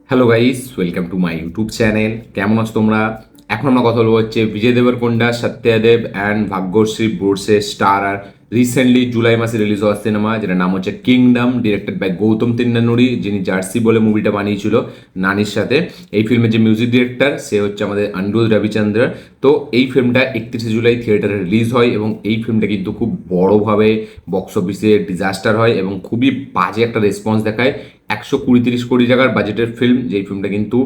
Hello guys, welcome to my YouTube channel. কেমন আছো তোমরা? এখন আমরা কথা বলবো হচ্ছে বিজয় দেবরকোন্ডা, সত্যদেব অ্যান্ড ভাগ্যশ্রী বোরসে স্টার আর রিসেন্টলি জুলাই মাসে রিলিজ হওয়া সিনেমা, যেটার নাম হচ্ছে Kingdom, directed by Gautam Tinnanuri, যিনি জার্সি বলে মুভিটা বানিয়েছিল নানির সাথে। এই ফিল্মের যে মিউজিক ডিরেক্টর সে হচ্ছে আমাদের অনিরুদ্ধ রবিচন্দ্র। তো এই ফিল্মটা 31শে জুলাই থিয়েটারে রিলিজ হয় এবং এই ফিল্মটা কিন্তু খুব বড়োভাবে বক্স অফিসে ডিজাস্টার হয় এবং খুবই বাজে একটা রেসপন্স দেখায়। 120-30 কোটি টাকার বাজেটের ফিল্ম, যেই ফিল্মটা কিন্তু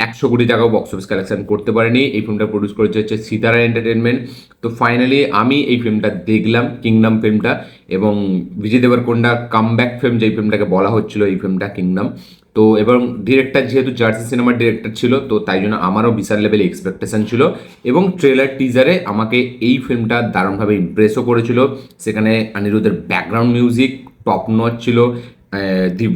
100 কোটি টাকাও বক্স অফিস কালেকশন করতে পারেনি। এই ফিল্মটা প্রডিউস করেছে হচ্ছে সিতারা এন্টারটেনমেন্ট। তো ফাইনালি আমি এই ফিল্মটা দেখলাম, কিংডম ফিল্মটা, এবং বিজয় দেবরকোন্ডা কামব্যাক ফিল্ম যেই ফিল্মটাকে বলা হচ্ছিল, এই ফিল্মটা কিংডম। তো এবং ডিরেক্টর যেহেতু জার্সি সিনেমার ডিরেক্টর ছিল, তো তাই জন্য আমারও বিশাল লেভেলে এক্সপেকটেশন ছিল এবং ট্রেলার টিজারে আমাকে এই ফিল্মটা দারুণভাবে ইমপ্রেসও করেছিল। সেখানে অনিরুদ্ধের ব্যাকগ্রাউন্ড মিউজিক টপ নচ ছিল,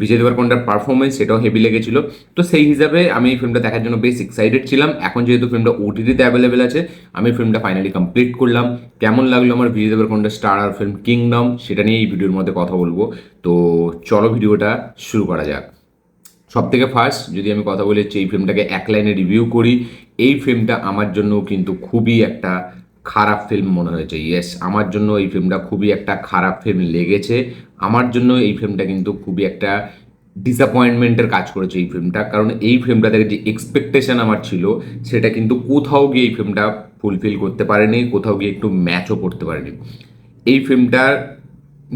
বিজয় দেবরকোন্ডার পারফরমেন্স সেটাও হেভি লেগেছিল। তো সেই হিসাবে আমি এই ফিল্মটা দেখার জন্য বেশ এক্সাইটেড ছিলাম। এখন যেহেতু ফিল্মটা ওটিটিতে অ্যাভেলেবেল আছে, আমি ফিল্মটা ফাইনালি কমপ্লিট করলাম। কেমন লাগলো আমার বিজয় দেবরকোন্ডার স্টার আর ফিল্ম কিংডম, সেটা নিয়ে এই ভিডিওর মধ্যে কথা বলবো। তো চলো ভিডিওটা শুরু করা যাক। সব থেকে ফার্স্ট যদি আমি কথা বলি হচ্ছে এই ফিল্মটাকে এক লাইনে রিভিউ করি, এই ফিল্মটা আমার জন্য কিন্তু খুবই একটা খারাপ ফিল্ম মনে হয়েছে। ইয়েস, আমার জন্য এই ফিল্মটা খুবই একটা খারাপ ফিল্ম লেগেছে। আমার জন্য এই ফিল্মটা কিন্তু খুবই একটা ডিসঅ্যাপয়েন্টমেন্টের কাজ করেছে এই ফিল্মটা, কারণ এই ফিল্মটা থেকে যে এক্সপেকটেশন আমার ছিল সেটা কিন্তু কোথাও গিয়ে এই ফিল্মটা ফুলফিল করতে পারেনি, কোথাও গিয়ে একটু ম্যাচও করতে পারেনি। এই ফিল্মটার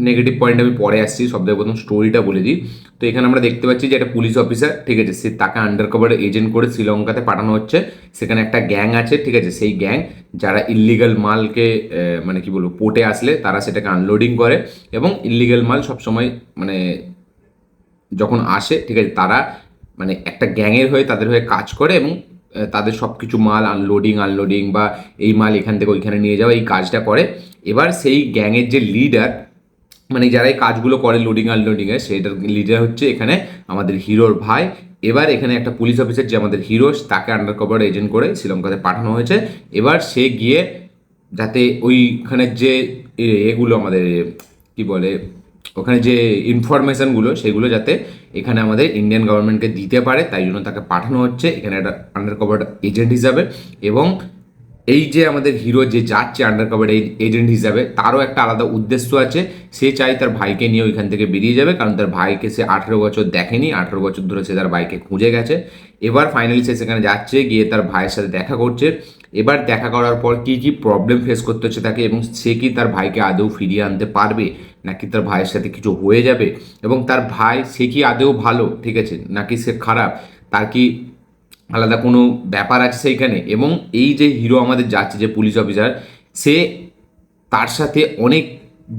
নেগেটিভ পয়েন্ট আমি পরে আসছি, সব থেকে প্রথম স্টোরিটা বলে দিই। তো এখানে আমরা দেখতে পাচ্ছি যে একটা পুলিশ অফিসার, ঠিক আছে, সে তাকে আন্ডার কভার এজেন্ট করে শ্রীলঙ্কাতে পাঠানো হচ্ছে। সেখানে একটা গ্যাং আছে, ঠিক আছে, সেই গ্যাং যারা ইল্লিগাল মালকে মানে কি বলবো পোর্টে আসলে তারা সেটাকে আনলোডিং করে এবং ইল্লিগাল মাল সবসময় মানে যখন আসে, ঠিক আছে, তারা মানে একটা গ্যাংয়ের হয়ে তাদের হয়ে কাজ করে এবং তাদের সব কিছু মাল আনলোডিং বা এই মাল এখান থেকে ওইখানে নিয়ে যাওয়া এই কাজটা করে। এবার সেই গ্যাংয়ের যে লিডার, মানে যারা এই কাজগুলো করে লোডিং আনলোডিংয়ে, সেটার লিডার হচ্ছে এখানে আমাদের হিরোর ভাই। এবার এখানে একটা পুলিশ অফিসার যে আমাদের হিরো, তাকে আন্ডার কভার এজেন্ট করে শ্রীলঙ্কাতে পাঠানো হয়েছে। এবার সে গিয়ে যাতে ওইখানের যে এগুলো আমাদের কি বলে ওখানে যে ইনফরমেশনগুলো সেগুলো যাতে এখানে আমাদের ইন্ডিয়ান গভর্নমেন্টকে দিতে পারে, তাই জন্য তাকে পাঠানো হচ্ছে এখানে একটা আন্ডার কভার এজেন্ট হিসাবে। এবং এই যে আমাদের হিরো যে যাচ্ছে আন্ডার কভার এজেন্ট হিসাবে, তারও একটা আলাদা উদ্দেশ্য আছে। সে চাই তার ভাইকে নিয়ে ওইখান থেকে বেরিয়ে যাবে, কারণ তার ভাইকে সে 18 বছর দেখেনি, 18 বছর ধরে সে তার ভাইকে খুঁজে গেছে। এবার ফাইনালি সে সেখানে যাচ্ছে, গিয়ে তার ভাইয়ের সাথে দেখা করছে। এবার দেখা করার পর কী কী প্রবলেম ফেস করতে হচ্ছে তাকে, এবং সে কি তার ভাইকে আদৌ ফিরিয়ে আনতে পারবে, নাকি তার ভাইয়ের সাথে কিছু হয়ে যাবে, এবং তার ভাই সে কি আদৌ ভালো, ঠিক আছে, নাকি সে খারাপ, তার কি আলাদা কোনো ব্যাপার আছে সেইখানে। এবং এই যে হিরো আমাদের যাচ্ছে যে পুলিশ অফিসার, সে তার সাথে অনেক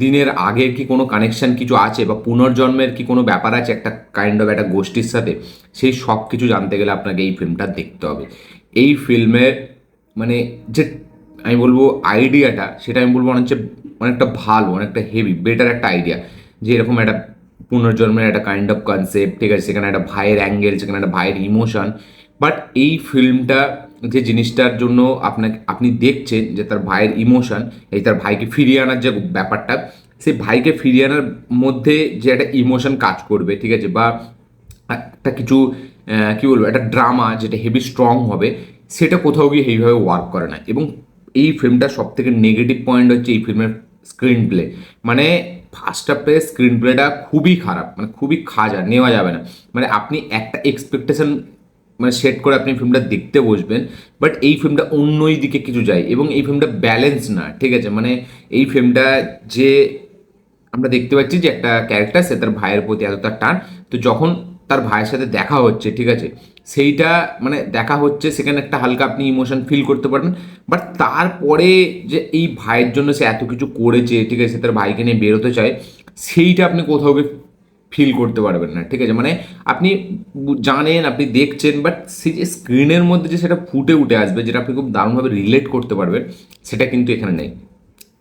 দিনের আগের কি কোনো কানেকশন কিছু আছে বা পুনর্জন্মের কি কোনো ব্যাপার আছে একটা কাইন্ড অফ একটা গোষ্ঠীর সাথে, সেই সব কিছু জানতে গেলে আপনাকে এই ফিল্মটা দেখতে হবে। এই ফিল্মের মানে যে আমি বলবো আইডিয়াটা, সেটা আমি বলবো অনেকটা ভালো, অনেকটা হেভি, বেটার একটা আইডিয়া। যে এরকম একটা পুনর্জন্মের একটা কাইন্ড অফ কনসেপ্ট, ঠিক আছে, সেখানে একটা ভাইয়ের অ্যাঙ্গেল, সেখানে একটা ভাইয়ের ইমোশন। বাট এই ফিল্মটা যে জিনিসটার জন্য আপনি দেখছেন যে তার ভাইয়ের ইমোশন, এই তার ভাইকে ফিরিয়ে আনার যে ব্যাপারটা, সেই ভাইকে ফিরিয়ে আনার মধ্যে যে একটা ইমোশন কাজ করবে, ঠিক আছে, বা একটা কিছু কী বলবো একটা ড্রামা যেটা হেভি স্ট্রং হবে, সেটা কোথাও গিয়ে এইভাবে ওয়ার্ক করে না। এবং এই ফিল্মটার সব থেকে নেগেটিভ পয়েন্ট হচ্ছে এই ফিল্মের স্ক্রিন প্লে। মানে ফার্স্ট হাফে স্ক্রিন প্লেটা খুবই খারাপ, মানে খুবই খাজা, নেওয়া যাবে না। মানে আপনি একটা এক্সপেকটেশন মানে সেট করে আপনি ফিল্মটা দেখতে বসবেন, বাট এই ফিল্মটা অন্যই দিকে কিছু যায় এবং এই ফিল্মটা ব্যালেন্স না, ঠিক আছে। মানে এই ফিল্মটা যে আমরা দেখতে পাচ্ছি যে একটা ক্যারেক্টার, সে তার ভাইয়ের প্রতি এতটা টান, তো যখন তার ভাইয়ের সাথে দেখা হচ্ছে, ঠিক আছে, সেইটা মানে দেখা হচ্ছে, সেখানে একটা হালকা আপনি ইমোশন ফিল করতে পারবেন। বাট তারপরে যে এই ভাইয়ের জন্য সে এত কিছু করেছে, ঠিক আছে, সে তার ভাইকে নিয়ে বেরোতে চায়, সেইটা আপনি কোথাও গিয়ে ফিল করতে পারবেন না, ঠিক আছে। মানে আপনি জানেন, আপনি দেখছেন, বাট সে যে স্ক্রিনের মধ্যে যে সেটা ফুটে উঠে আসবে, যেটা আপনি খুব দারুণভাবে রিলেট করতে পারবেন, সেটা কিন্তু এখানে নেই।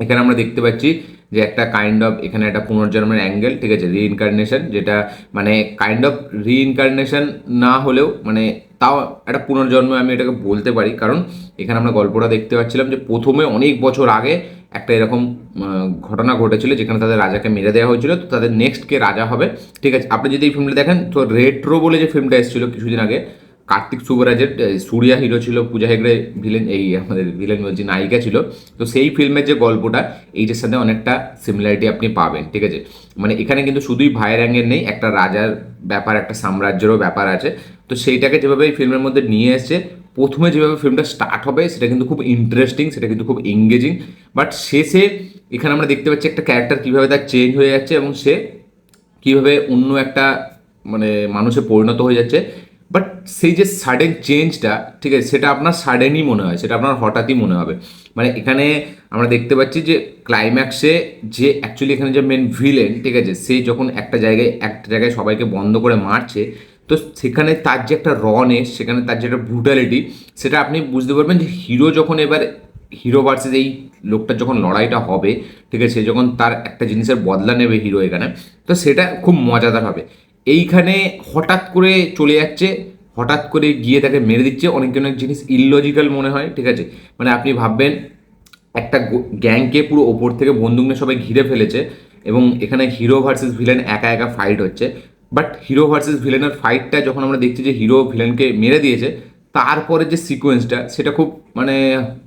এখানে আমরা দেখতে পাচ্ছি যে একটা কাইন্ড অফ এখানে একটা পুনর্জন্মের অ্যাঙ্গেল, ঠিক আছে, রিইনকার্নেশন, যেটা মানে কাইন্ড অফ রিইনকার্নেশন না হলেও মানে তাও একটা পুনর্জন্ম আমি এটাকে বলতে পারি। কারণ এখানে আমরা গল্পটা দেখতে পাচ্ছিলাম যে প্রথমে অনেক বছর আগে একটা এরকম ঘটনা ঘটেছিল যেখানে তাদের রাজাকে মেরে দেওয়া হয়েছিল, তো তাদের নেক্সট কে রাজা হবে। ঠিক আছে, আপনি যদি এই ফিল্মটা দেখেন তো রেট্রো বলে যে ফিল্মটা এসেছিল কিছুদিন আগে, কার্তিক সুবরাজের, সূর্যা হিরো ছিল, পূজা হেগড়ে ভিলেন, এই আমাদের ভিলেন বলছি নায়িকা ছিল। তো সেই ফিল্মের যে গল্পটা এইটার সাথে অনেকটা সিমিলারিটি আপনি পাবেন। ঠিক আছে, মানে এখানে কিন্তু শুধুই ভাইয়ের অ্যাঙ্গেল নেই, একটা রাজার ব্যাপার, একটা সাম্রাজ্যেরও ব্যাপার আছে। তো সেইটাকে যেভাবে এই ফিল্মের মধ্যে নিয়ে এসছে, প্রথমে যেভাবে ফিল্মটা স্টার্ট হবে সেটা কিন্তু খুব ইন্টারেস্টিং, সেটা কিন্তু খুব এঙ্গেজিং, বাট শেষে এখানে আমরা দেখতে পাচ্ছি একটা ক্যারেক্টার কীভাবে তার চেঞ্জ হয়ে যাচ্ছে এবং সে কীভাবে অন্য একটা মানে মানুষে পরিণত হয়ে যাচ্ছে। বাট সেই যে সাডেন চেঞ্জটা, ঠিক আছে, সেটা আপনার সাডেনই মনে হয়, সেটা আপনার হঠাৎই মনে হবে। মানে এখানে আমরা দেখতে পাচ্ছি যে ক্লাইম্যাক্সে যে অ্যাকচুয়ালি এখানে যে মেন ভিলেন, ঠিক আছে, সে যখন একটা জায়গায় সবাইকে বন্ধ করে মারছে, তো সেখানে তার যে একটা রনেস, সেখানে তার যে একটা ব্রুটালিটি, সেটা আপনি বুঝতে পারবেন যে হিরো যখন এবার হিরো ভার্সেস এই লোকটার যখন লড়াইটা হবে, ঠিক আছে, সে যখন তার একটা জিনিসের বদলা নেবে হিরো এখানে, তো সেটা খুব মজাদার হবে। এইখানে হঠাৎ করে চলে যাচ্ছে, হঠাৎ করে গিয়ে তাকে মেরে দিচ্ছে, অনেক অনেক জিনিস ইললজিক্যাল মনে হয়। ঠিক আছে, মানে আপনি ভাববেন একটা গ্যাংকে পুরো ওপর থেকে বন্দুক নিয়ে সবাই ঘিরে ফেলেছে এবং এখানে হিরো ভার্সেস ভিলেন একা একা ফাইট হচ্ছে। বাট হিরো ভার্সেস ভিলেনের ফাইটটা যখন আমরা দেখছি যে হিরো ভিলেনকে মেরে দিয়েছে, তারপরে যে সিকোয়েন্সটা সেটা খুব মানে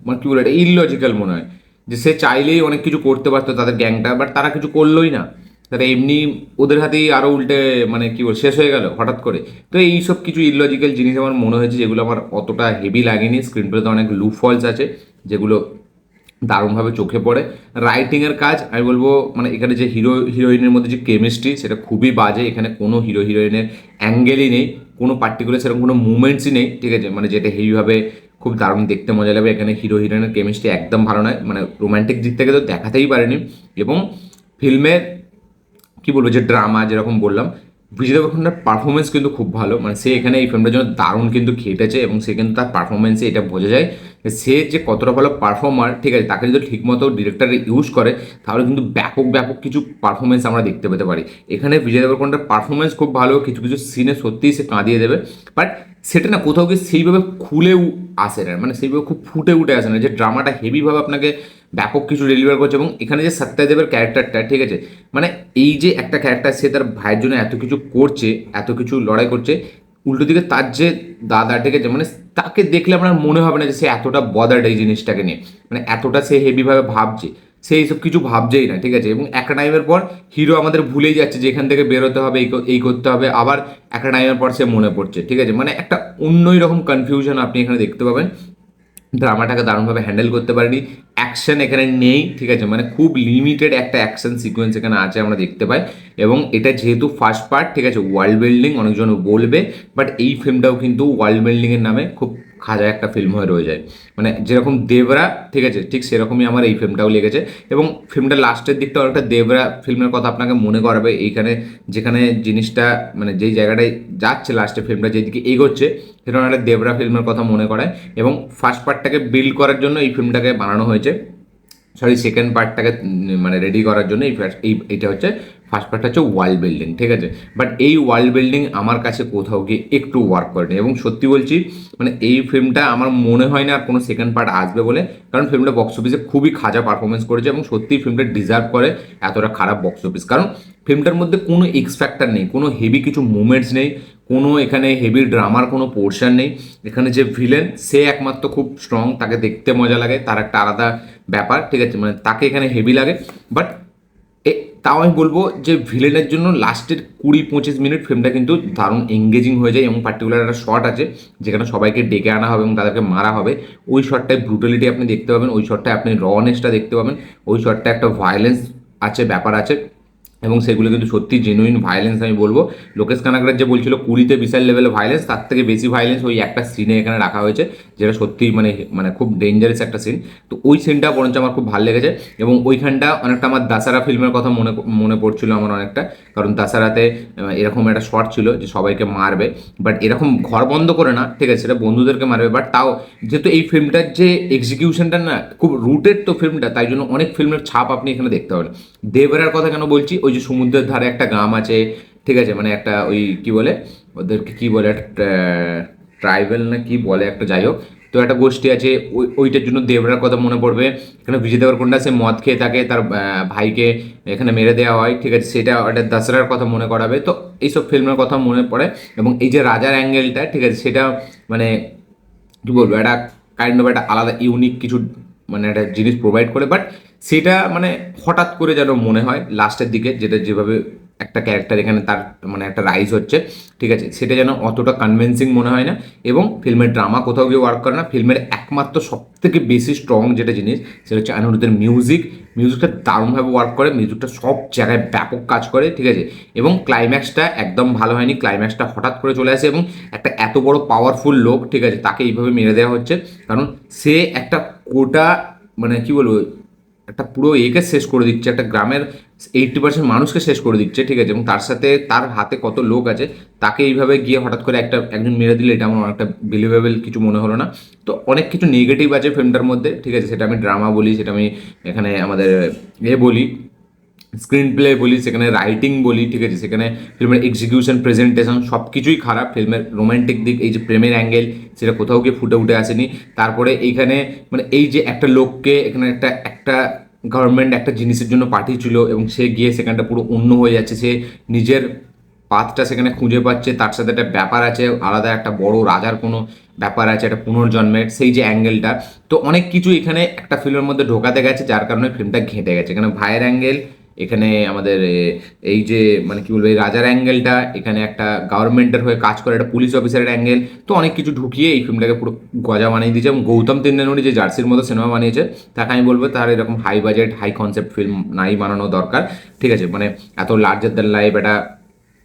মানে কী বলে, এটা ইললজিক্যাল মনে হয়। যে সে চাইলেই অনেক কিছু করতে পারতো তাদের গ্যাংটা, বাট তারা কিছু করলোই না, তারা এমনি ওদের হাতেই আরও উল্টে মানে কী বল শেষ হয়ে গেল হঠাৎ করে। তো এইসব কিছু ইললজিক্যাল জিনিস আমার মনে হয়েছে, যেগুলো আমার অতটা হেভি লাগেনি। স্ক্রিন প্লেতে অনেক লুপ ফলস আছে যেগুলো দারুণভাবে চোখে পড়ে। রাইটিংয়ের কাজ আমি বলবো, মানে এখানে যে হিরো হিরোইনের মধ্যে যে কেমিস্ট্রি সেটা খুবই বাজে। এখানে কোনো হিরো হিরোইনের অ্যাঙ্গেলই নেই, কোনো পার্টিকুলার সেরকম কোনো মুভমেন্টসই নেই। ঠিক আছে, মানে যেটা হেভিভাবে খুব দারুণ দেখতে মজা লাগবে। এখানে হিরো হিরোইনের কেমিস্ট্রি একদম ভালো নয়, মানে রোম্যান্টিক দিক থেকে তো দেখাতেই পারেনি। এবং ফিল্মের কি বলবো, যে ড্রামা যেরকম বললাম, বিজয় দেবরকোন্ডার পারফরমেন্স কিন্তু খুব ভালো। মানে সে এখানে এই ফিল্মটার জন্য দারুণ কিন্তু খেটেছে এবং সে কিন্তু তার পারফরমেন্সে এটা বোঝা যায় যে সে যে কতটা ভালো পারফর্মার। ঠিক আছে, তাকে যদি ঠিকমতো ডিরেক্টর ইউজ করে তাহলে কিন্তু ব্যাপক ব্যাপক কিছু পারফরমেন্স আমরা দেখতে পেতে পারি। এখানে বিজয় দেবরকোন্ডার পারফরমেন্স খুব ভালো, কিছু কিছু সিনে সত্যিই সে কাঁদিয়ে দেবে, বাট সেটা না কোথাও গিয়ে সেইভাবে খুলেও আসে না, মানে সেইভাবে খুব ফুটে উঠে আসে না যে ড্রামাটা হেভিভাবে আপনাকে ব্যাপক কিছু ডেলিভার করছে। এবং এখানে যে সত্যদেবের ক্যারেক্টারটা, ঠিক আছে, মানে এই যে একটা ক্যারেক্টার সে তার ভাইয়ের জন্য এত কিছু করছে, এত কিছু লড়াই করছে, উল্টো দিকে তার যে দাদা, ঠিক আছে, মানে তাকে দেখলে আপনার মনে হবে না যে সে এতটা বদার্ড এই জিনিসটাকে নিয়ে, মানে এতটা সে হেভিভাবে ভাবছে, সে এইসব কিছু ভাবছেই না। ঠিক আছে, এবং একটা টাইমের পর হিরো আমাদের ভুলেই যাচ্ছে যে এখান থেকে বেরোতে হবে, এই করতে হবে, আবার একটা টাইমের পর সে মনে পড়ছে। ঠিক আছে, মানে একটা অন্যই রকম কনফিউশন আপনি এখানে দেখতে পাবেন। ড্রামাটাকে দারুণভাবে হ্যান্ডেল করতে পারেনি। অ্যাকশন এখানে নেই, ঠিক আছে, মানে খুব লিমিটেড একটা অ্যাকশন সিকোয়েন্স এখানে আছে আমরা দেখতে পাই। এবং এটা যেহেতু ফার্স্ট পার্ট, ঠিক আছে, ওয়ার্ল্ড বিল্ডিং অনেকজন বলবে, বাট এই ফিল্মটাও কিন্তু ওয়ার্ল্ড বিল্ডিংয়ের নামে খুব খাজা একটা ফিল্ম হয়ে রয়ে যায়। মানে যেরকম দেবরা, ঠিক আছে, ঠিক সেরকমই আমার এই ফিল্মটাও লেগেছে। এবং ফিল্মটার লাস্টের দিকটা অনেকটা দেবরা ফিল্মের কথা আপনাকে মনে করাবে। এইখানে যেখানে জিনিসটা মানে যেই জায়গাটায় যাচ্ছে লাস্টে ফিল্মটা যেদিকে এগোচ্ছে, সেটা একটা দেবরা ফিল্মের কথা মনে করায়। এবং ফার্স্ট পার্টটাকে বিল্ড করার জন্য এই ফিল্মটাকে বানানো হয়েছে, সরি সেকেন্ড পার্টটাকে মানে রেডি করার জন্য এইটা হচ্ছে ফার্স্ট পার্টটা হচ্ছে ওয়ার্ল্ড বিল্ডিং। ঠিক আছে, বাট এই ওয়ার্ল্ড বিল্ডিং আমার কাছে কোথাও গিয়ে একটু ওয়ার্ক করেনি। এবং সত্যি বলছি, মানে এই ফিল্মটা আমার মনে হয় না আর কোনো সেকেন্ড পার্ট আসবে বলে, কারণ ফিল্মটা বক্স অফিসে খুবই খাজা পারফরমেন্স করেছে এবং সত্যিই ফিল্মটা ডিজার্ভ করে এতটা খারাপ বক্স অফিস। কারণ ফিল্মটার মধ্যে কোনো এক্স ফ্যাক্টর নেই, কোনো হেভি কিছু মুভমেন্টস নেই, কোনো এখানে হেভি ড্রামার কোনো পোর্শন নেই। এখানে যে ভিলেন সে একমাত্র খুব স্ট্রং, তাকে দেখতে মজা লাগে, তার একটা আলাদা ব্যাপার। ঠিক আছে, মানে তাকে এখানে হেভি লাগে। বাট তাও আমি বলবো যে ভিলেনের জন্য লাস্টের 20-25 মিনিট ফিল্মটা কিন্তু দারুণ এঙ্গেজিং হয়ে যায়। এবং পার্টিকুলার একটা শট আছে যেখানে সবাইকে ডেকে আনা হবে এবং তাদেরকে মারা হবে, ওই শটটায় ব্রুটালিটি আপনি দেখতে পাবেন, ওই শটটায় আপনি রনেসটা দেখতে পাবেন, ওই শটটায় একটা ভায়োলেন্স আছে, ব্যাপার আছে, এবং সেগুলো কিন্তু সত্যি জেনুইন ভায়োলেন্স আমি বলবো। লোকেশ কানাগড়ার যে বলছিল 20-তে বিশাল লেভেলের ভায়োলেন্স, তার থেকে বেশি ভায়োলেন্স ওই একটা সিনে এখানে রাখা হয়েছে, যেটা সত্যিই মানে মানে খুব ডেঞ্জারাস একটা সিন। তো ওই সিনটা বরঞ্চ আমার খুব ভালো লেগেছে। এবং ওইখানটা অনেকটা আমার দাসারা ফিল্মের কথা মনে মনে পড়ছিল আমার অনেকটা, কারণ দাসারাতে এরকম একটা শট ছিল যে সবাইকে মারবে, বাট এরকম ঘর বন্ধ করে না, ঠিক আছে, সেটা বন্ধুদেরকে মারবে। বাট তাও যেহেতু এই ফিল্মটার যে এক্সিকিউশনটা না খুব রুটেড, তো ফিল্মটা তাই জন্য অনেক ফিল্মের ছাপ আপনি এখানে দেখতে পাবেন। দেবরার কথা কেন বলছি, ওই যে সমুদ্রের ধারে একটা গ্রাম আছে, ঠিক আছে, মানে একটা ওই কি বলে ওদেরকে কি বলে, একটা ট্রাইবেল না কি বলে একটা, যাই হোক। তো তো একটা গোষ্ঠী আছে, ওইটার জন্য দেবরার কথা মনে পড়বে। এখানে বিজয় দেবরকোন্ডা সে মদ খেয়ে থাকে, তার ভাইকে এখানে মেরে দেওয়া হয়, ঠিক আছে, সেটা একটা দশরার কথা মনে করাবে। তো এইসব ফিল্মের কথা মনে পড়ে। এবং এই যে রাজার অ্যাঙ্গেলটা, ঠিক আছে, সেটা মানে কী বলবো, একটা কাইন্ড অফ একটা আলাদা ইউনিক কিছু মানে একটা জিনিস প্রোভাইড করে। বাট সেটা মানে হঠাৎ করে যেন মনে হয় লাস্টের দিকে, যেটা যেভাবে একটা ক্যারেক্টার এখানে তার মানে একটা রাইজ হচ্ছে, ঠিক আছে, সেটা যেন অতটা কনভিন্সিং মনে হয় না। এবং ফিল্মের ড্রামা কোথাও গিয়ে ওয়ার্ক করে না। ফিল্মের একমাত্র সব থেকে বেশি স্ট্রং যেটা জিনিস, সেটা হচ্ছে অনিরুদ্ধের মিউজিকটা দারুণভাবে ওয়ার্ক করে। মিউজিকটা সব জায়গায় ব্যাপক কাজ করে, ঠিক আছে। এবং ক্লাইম্যাক্সটা একদম ভালো হয়নি, ক্লাইম্যাক্সটা হঠাৎ করে চলে আসে। এবং একটা এত বড় পাওয়ারফুল লোক, ঠিক আছে, তাকে এইভাবে মেরে দেওয়া হচ্ছে, কারণ সে একটা কোটা মানে কি বলবো, একটা পুরো একে শেষ করে দিচ্ছে, একটা গ্রামের 80% মানুষকে শেষ করে দিচ্ছে, ঠিক আছে। এবং তার সাথে তার হাতে কত লোক আছে, তাকে এইভাবে গিয়ে হঠাৎ করে একজন মেরে দিলে এটা আমার অনেকটা বিলিভেবল কিছু মনে হলো না। তো অনেক কিছু নেগেটিভ আছে ফিল্মটার মধ্যে, ঠিক আছে, সেটা আমি ড্রামা বলি, সেটা আমি এখানে আমাদের বলি স্ক্রিন প্লে বলি, সেখানে রাইটিং বলি, ঠিক আছে, সেখানে ফিল্মের এক্সিকিউশন, প্রেজেন্টেশন সব কিছুই খারাপ। ফিল্মের রোমান্টিক দিক, এই যে প্রেমের অ্যাঙ্গেল, সেটা কোথাও গিয়ে ফুটে উঠে আসেনি। তারপরে এইখানে মানে এই যে একটা লোককে এখানে একটা গভর্নমেন্ট একটা জিনিসের জন্য পাঠিয়েছিল, এবং সে গিয়ে সেখানটা পুরো অন্য হয়ে যাচ্ছে, সে নিজের পাথটা সেখানে খুঁজে পাচ্ছে, তার সাথে একটা ব্যাপার আছে, আলাদা একটা বড় রাজার কোনো ব্যাপার আছে, একটা পুনর্জন্মের সেই যে অ্যাঙ্গেলটা। তো অনেক কিছু এখানে একটা ফিল্মের মধ্যে ঢোকাতে গেছে, যার কারণে ফিল্মটা ঘেঁটে গেছে। এখানে ভাইয়ের অ্যাঙ্গেল, এখানে আমাদের এই যে মানে কি বলবো, এই রাজার অ্যাঙ্গেলটা, এখানে একটা গভর্নমেন্টের হয়ে কাজ করে একটা পুলিশ অফিসারের অ্যাঙ্গেল, তো অনেক কিছু ঢুকিয়ে এই ফিল্মটাকে পুরো গজা বানিয়ে দিয়েছে। এবং গৌতম তিন্নানুরি যে জার্সির মতো সিনেমা বানিয়েছে, তাকে আমি বলবো তার এরকম high budget high concept film নাই বানানো দরকার, ঠিক আছে। মানে এত লার্জার দ্যান লাইফ একটা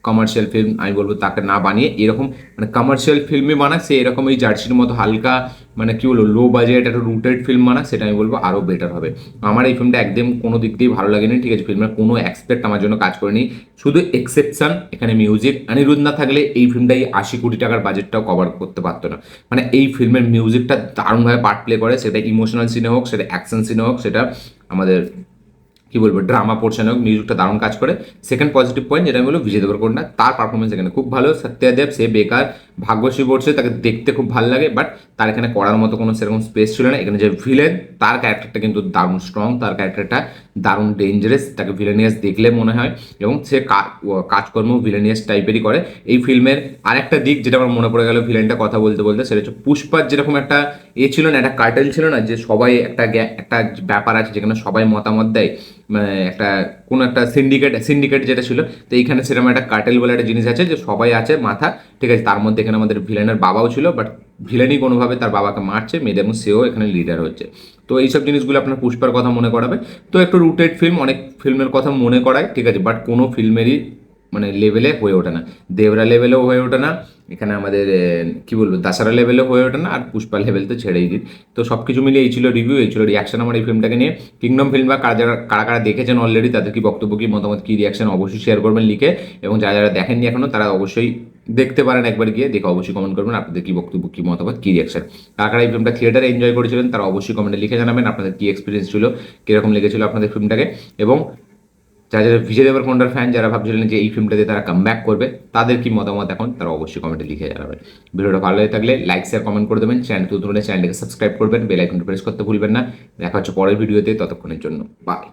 কমার্শিয়াল ফিল্ম আমি বলবো তাকে না বানিয়ে এরকম মানে কমার্শিয়াল ফিল্মই বানাক, সে এরকম এই জার্সির মতো হালকা মানে কি বলবো লো বাজেট একটা রুটেড ফিল্ম বানাক, সেটা আমি বলবো আরও বেটার হবে। আমার এই ফিল্মটা একদম কোনো দিক দিয়ে ভালো লাগেনি, ঠিক আছে। ফিল্মের কোনো অ্যাসপেক্ট আমার জন্য কাজ করেনি, শুধু এক্সেপশন এখানে মিউজিক। অনিরুদ্ধ না থাকলে এই ফিল্মটা এই 80 কোটি টাকার বাজেটটাও কভার করতে পারতো না। মানে এই ফিল্মের মিউজিকটা দারুণভাবে পার্ট প্লে করে, সেটা ইমোশনাল সিনে হোক, সেটা অ্যাকশন সিনে হোক, সেটা আমাদের কি বলবো ড্রামা পোর্শন হোক, মিউজিকটা দারুণ কাজ করে। সেকেন্ড পজিটিভ পয়েন্ট যেটা আমি বলবো বিজয় দেবরকোন্ডা, তার পারফরমেন্স এখানে খুব ভালো। সত্যদেব সে বেকার, ভাগ্যশ্রী বলছে তাকে দেখতে খুব ভালো লাগে, বাট তার এখানে করার মতো কোনো সেরকম স্পেস ছিল না। এখানে যে ভিলেন, তার ক্যারেক্টারটা কিন্তু দারুণ স্ট্রং, তার ক্যারেক্টারটা দারুণ ডেঞ্জারাস, তাকে ভিলেনিয়াস দেখলে মনে হয়, এবং সে কাজকর্ম ভিলেনিয়াস টাইপেরই করে। এই ফিল্মের আরেকটা দিক যেটা আমার মনে পড়ে গেল ভিলেনটা কথা বলতে বলতে, সেটা হচ্ছে পুষ্পার যেরকম একটা ছিল না, একটা কার্টেল ছিল না, যে সবাই একটা ব্যাপার আছে যেখানে সবাই মতামত দেয়, মানে একটা কোনো একটা সিন্ডিকেট যেটা ছিল, তো এইখানে সেরকম একটা কার্টেল বলে একটা জিনিস আছে, যে সবাই আছে মাথা, ঠিক আছে। তার মধ্যে এখানে আমাদের ভিলেনের বাবাও ছিল, বাট ভিলেনই কোনোভাবে তার বাবাকে মারছে মেরে, এবং সেও এখানে লিডার হচ্ছে। তো এইসব জিনিসগুলো আপনার পুষ্পার কথা মনে করাবে। তো একটু রুটেড ফিল্ম, অনেক ফিল্মের কথা মনে করায়, ঠিক আছে, বাট কোনো ফিল্মেরই মানে লেভেলে হয়ে ওঠে না। দেবরা লেভেলেও হয়ে ওঠে না, এখানে আমাদের কি বলবো দাসারা লেভেলেও হয়ে ওঠে না, আর পুষ্পা লেভেল তো ছেড়েই দিন। তো সব কিছু মিলিয়ে এই ছিল রিভিউ, এই ছিল রিয়াকশন আমার এই ফিল্মটাকে নিয়ে। কিংডম ফিল্ম বা কারা কারা দেখেছেন অলরেডি, তাদের কি বক্তব্য, কি মতামত, কি রিয়াকশন অবশ্যই শেয়ার করবেন লিখে। এবং যারা যারা দেখেননি এখনো, তারা অবশ্যই দেখতে পারেন, একবার গিয়ে দেখে অবশ্যই কমেন্ট করবেন আপনাদের কি বক্তব্য, কি মতামত, কি রিয়াকশন। কারা কারা এই ফিল্মটা থিয়েটারে এনজয় করেছিলেন, তারা অবশ্যই কমেন্টে লিখে জানাবেন আপনাদের কি এক্সপিরিয়েন্স ছিল, কীরকম লেগেছিল আপনাদের ফিল্মটাকে। এবং যারা যারা বিজয় দেবরকোন্ডার ফ্যান, যারা ভাবছিলেন যে এই ফিল্মটাতে তারা কাম ব্যাক করবে, তাদের কি মতামত এখন, তারা অবশ্যই কমেন্টে লিখে জানাবেন। ভিডিওটা ভালো হয়ে থাকলে লাইক শেয়ার কমেন্ট করে দেবেন, চ্যানেলটি চ্যানেলটিকে সাবস্ক্রাইব করবেন, বেল আইকনটি প্রেস করতে ভুলবেন না। দেখা হচ্ছে পরের ভিডিওতে, ততক্ষণের জন্য বাই।